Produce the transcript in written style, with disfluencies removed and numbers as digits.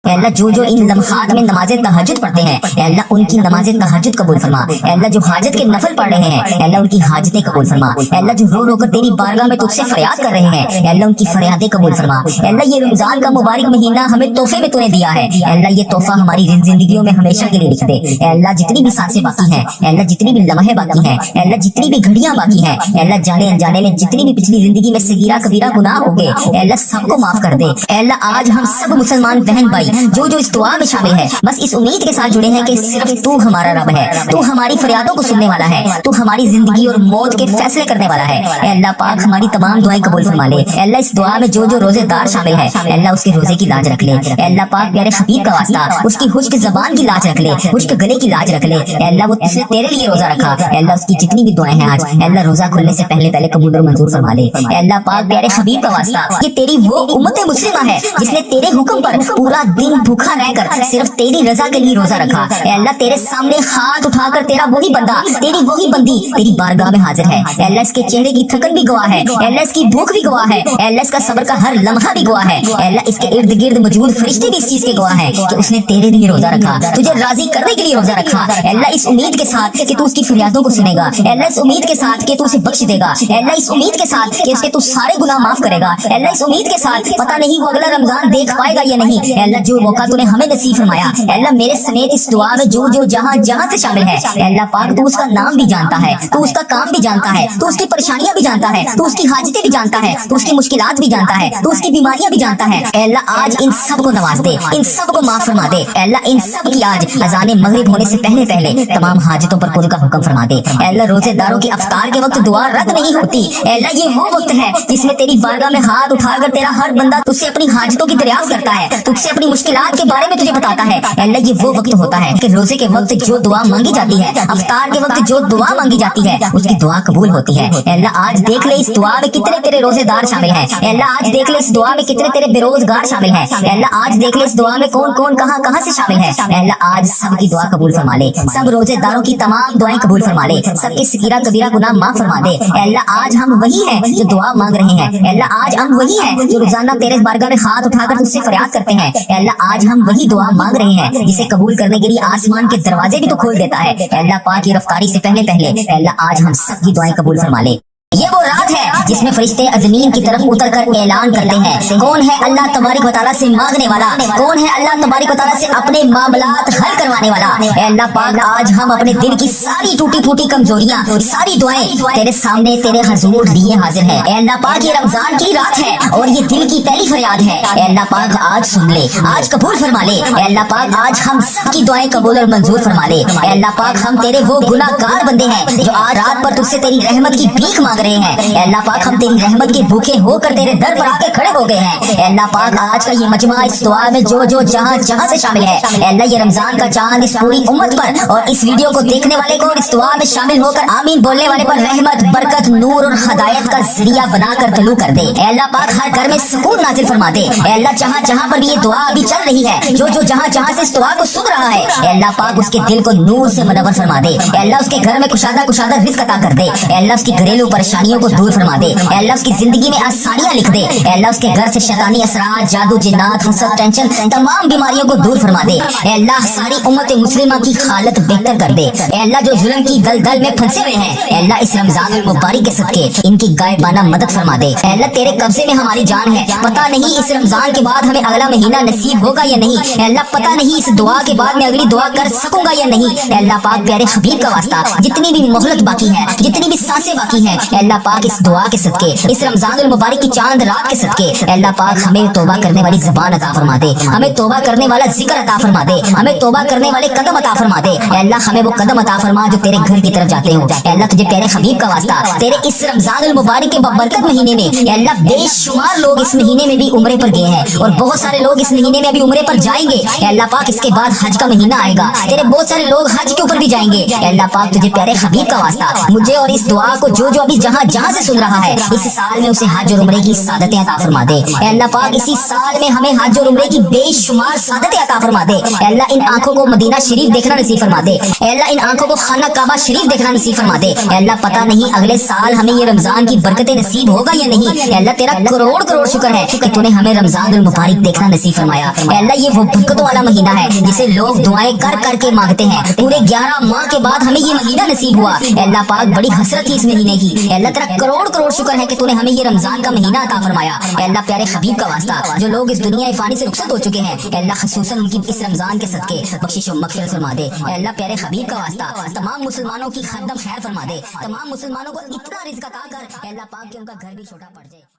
अल्लाह जो इन लम्हात में नमाज़े तहज्जुद पढ़ते हैं अल्लाह उनकी नमाज़े तहज्जुद कबूल फरमा। अल्लाह जो हाजत के नफल पढ़ रहे हैं अल्लाह उनकी हाजतें कबूल फरमा। अल्लाह जो रो रो कर तेरी बारगाह में तुझसे फरियाद कर रहे हैं अल्लाह उनकी फरियादें कबूल फरमा। अल्लाह ये रमजान का मुबारक महीना हमें तोहफे में तूने दिया है अल्लाह ये तोहफा हमारी जिंदगियों में हमेशा के लिए लिख दे। अल्लाह जितनी भी सांसें बाकी हैं अल्लाह जितनी भी लम्हे बाकी हैं अल्लाह जितनी भी घड़ियां बाकी हैं अल्लाह जाने अनजाने में जितनी भी पिछली जिंदगी में सगीरा कबीरा गुनाह हो गए अल्लाह सबको माफ कर दे। अल्लाह आज हम सब मुसलमान बहन भाई जो इस दुआ में शामिल है बस इस उम्मीद के साथ जुड़े हैं कि सिर्फ तू हमारा रब है, तू हमारी फरियादों को सुनने वाला है, तू हमारी जिंदगी और मौत के फैसले करने वाला है। अल्लाह पाक हमारी तमाम दुआएं कबूल फरमा ले। अल्लाह इस दुआ में जो रोजेदार शामिल है अल्लाह उसके रोजे की लाज रख ले। अल्लाह पाक प्यारे हबीब का वास्ता उसकी खुश्क जबान की लाज रख ले, खुश्क गले की लाज रख ले। अल्लाह वो तुझसे तेरे लिए रोजा रखा अल्लाह उसकी जितनी भी दुआएं हैं आज अल्लाह रोजा खुलने से पहले कबूल और मंजूर फरमा ले। अल्लाह पाक प्यारे हबीब का वास्ता ये तेरी वो उम्मत मुस्लिमा है जिसने तेरे हुक्म पर पूरा दिन भूखा रहकर सिर्फ तेरी रजा के लिए रोजा रखा। अल्लाह तेरे सामने हाथ उठाकर तेरा वही बंदा तेरी वही बंदी तेरी बारगाह में हाजिर है। अल्लाह इसके चेहरे की थकन भी गवाह है, अल्लाह इसकी भूख भी गवाह है, अल्लाह इसका सब्र का हर लम्हा भी गवाह है। अल्लाह इसके इर्द गिर्द मौजूद फरिश्ते भी इस चीज के गवाह है कि उसने तेरे लिए रोजा रखा, तुझे राजी करने के लिए रोजा रखा। अल्लाह इस उम्मीद के साथ कि तू उसकी फरियादों को सुनेगा, अल्लाह इस उम्मीद के साथ कि तू उसे बख्श देगा, अल्लाह इस उम्मीद के साथ कि उसके तू सारे गुनाह माफ करेगा, अल्लाह इस उम्मीद के साथ पता नहीं वो अगला रमजान देख पाएगा या नहीं। अल्लाह जो मौका तूने हमें नसीब फरमाया अल्लाह मेरे समेत इस दुआ में जो जहां से शामिल है अल्लाह पाक तू उसका नाम भी जानता है, तू उसका काम भी जानता है, तू उसकी परेशानियां भी जानता है, तू उसकी हाजतें भी जानता है, तू उसकी मुश्किलात भी जानता है, तू उसकी बीमारियां भी जानता है। अल्लाह आज इन सब को नवाज दे, इन सब को माफ फरमा दे। अल्लाह इन सब की आज अजान मगरिब होने से पहले तमाम हाजतों पर पूरी का हुक्म फरमा दे। अल्लाह रोजेदारों की अफ्तार के वक्त दुआ रद्द नहीं होती। अल्लाह ये वो वक्त है जिसमें तेरी बारगाह में हाथ उठाकर तेरा हर बंदा तुझसे अपनी हाजतों की दरियाफ्त करता है, तुझसे अपनी मुश्किलात के बारे में तुझे बताता है। अल्लाह ये वो वक्त होता है कि रोजे के वक्त जो दुआ मांगी जाती है, अफ्तार के वक्त जो दुआ मांगी जाती है उसकी दुआ कबूल होती है। अल्लाह आज देख ले इस दुआ में कितने तेरे रोजेदार शामिल हैं। अल्लाह आज देख ले इस दुआ में कितने तेरे बेरोजगार शामिल हैं। अल्लाह आज देख ले इस दुआ में कौन कौन कहां से शामिल है। अल्लाह आज सबकी दुआ कबूल फरमा ले, सब रोजेदारों की तमाम दुआएं कबूल फरमा ले, सबके सगीरा कबीरा गुनाह माफ फरमा दे। अल्लाह आज हम वही हैं जो दुआ मांग रहे हैं, अल्लाह आज हम वही हैं जो रोजाना तेरे बारगाह में हाथ उठाकर तुझसे फरियाद करते हैं। अल्लाह आज हम वही दुआ मांग रहे हैं जिसे कबूल करने के लिए आसमान के दरवाजे भी तो खोल देता है। अल्लाह पाक की रफ्तारी से पहले अल्लाह आज हम सबकी दुआएं कबूल फरमा ले। ये वो रात है जिसमें फरिश्ते जमीन की तरफ उतर कर ऐलान करते हैं कौन है अल्लाह तबारक व तआला से मांगने वाला, कौन है अल्लाह तबारक व तआला से अपने मामलात हल करवाने वाला। अल्लाह पाक आज हम अपने दिल की सारी टूटी फूटी कमजोरियां सारी दुआएं तेरे सामने तेरे हुजूर लिए हाजिर है। अल्लाह पाक ये रमजान की रात है और ये दिल की पहली फरियाद है। अल्लाह पाक आज सुन ले, आज कबूल फरमा ले। अल्लाह पाक आज हम सबकी दुआएं कबूल और मंजूर फरमा ले। अल्लाह पाक हम तेरे वो गुनाहगार बंदे हैं जो आज रात पर तुझसे तेरी रहमत की भीख मांग रहे हैं। अल्लाह पाक हम तेरी रहमत के भूखे होकर तेरे दर पर आके खड़े हो गए हैं। अल्लाह पाक आज का ये मजमा इस दुआ में जो जहां से शामिल है अल्लाह ये रमजान का चांद इस पूरी उम्मत पर और इस वीडियो को देखने वाले को इस दुआ में शामिल होकर आमीन बोलने वाले पर रहमत बरकत नूर और हदायत का जरिया बनाकर तलू कर दे। अल्लाह पाक हर घर में सुकून नाजिल फरमा दे। अल्लाह जहां पर ये दुआ अभी चल रही है जो जहां से इस दुआ को सुन रहा है अल्लाह पाक उसके दिल को नूर से मुनव्वर फरमा दे। अल्लाह उसके घर में कुशादा रिज़्क अता कर दे। अल्लाह उसकी घरेलू परेशानियों को दूर फरमा दे। अल्लाह उसकी जिंदगी में आसानियां लिख दे। अल्लाह उसके घर से शैतानी असरात जादू जिन्नात हसद टेंशन तमाम बीमारियों को दूर फरमा दे। अल्लाह सारी उम्मत मुस्लिमा की हालत बेहतर कर दे। अल्लाह जो जुल्म की दलदल में फंसे हुए हैं अल्लाह इस रमजान मुबारक के सदके इनकी गायबाना मदद फरमा दे। अल्लाह तेरे कब्जे में हमारी जान है, पता नहीं इस रमजान के बाद हमें अगला महीना नसीब होगा या नहीं। अल्लाह पता नहीं इस दुआ के बाद मैं अगली दुआ कर सकूंगा या नहीं। अल्लाह पाक प्यारे हबीब का वास्ता जितनी भी मोहलत बाकी है, जितनी भी सांसें बाकी हैं अल्लाह पाक इस दुआ के सदके इस रमजान मुबारक की चांद रात के सदके अल्लाह पाक हमें तौबा करने वाली ज़बान अता फरमा दे, हमें तौबा करने वाला जिक्र अता फरमा दे, हमें तौबा करने वाले कदम अता फरमा दे। अल्लाह हमें वो कदम अता फरमा जो तेरे घर की तरफ जाते हो। अल्लाह तुझे प्यारे हबीब का वास्ता तेरे इस रमजान मुबारक के बरकत महीने में अल्लाह बेशुमार लोग इस महीने में भी उम्रे पर गए हैं और बहुत सारे लोग इस महीने में भी उम्रे पर जाएंगे। अल्लाह पाक इसके बाद हज का महीना आएगा, तेरे बहुत सारे लोग हज के ऊपर भी जाएंगे। अल्लाह पाक तुझे प्यारे हबीब का वास्ता मुझे और इस दुआ को जो अभी جہاں جہاں سے سن رہا ہے اس سال میں اسے حج اور عمرے کی سعادتیں عطا فرما دے اے اللہ پاک اسی سال میں ہمیں حج اور عمرے کی بے شمار سعادتیں عطا فرما دے اے اللہ ان آنکھوں کو مدینہ شریف دیکھنا نصیب فرما دے اے اللہ ان آنکھوں کو خانہ کعبہ شریف دیکھنا نصیب فرما دے اے اللہ پتہ نہیں اگلے سال ہمیں یہ رمضان کی برکتیں نصیب ہوگا یا نہیں اے اللہ تیرا کروڑ کروڑ شکر ہے کہ تو نے ہمیں رمضان المبارک دیکھنا نصیب فرمایا اے اللہ یہ وہ برکتوں والا مہینہ ہے جسے لوگ دعائیں کر کر کے مانگتے ہیں پورے 11 ماہ کے بعد ہمیں یہ مہینہ نصیب ہوا اے اللہ پاک بڑی حسرت تھی اس مہینے کی اے اللہ تیرا کروڑ کروڑ شکر ہے کہ تو نے ہمیں یہ رمضان کا مہینہ عطا فرمایا اے اللہ پیارے حبیب کا واسطہ جو لوگ اس دنیا فانی سے رخصت ہو چکے ہیں اے اللہ خصوصاً ان کی اس رمضان کے صدقے بخشش و مغفرت فرما دے اے اللہ پیارے حبیب کا واسطہ تمام مسلمانوں کی خدم خیر فرما دے تمام مسلمانوں کو اتنا رزق عطا کر اے اللہ پاک کہ ان کا گھر بھی چھوٹا پڑ جائے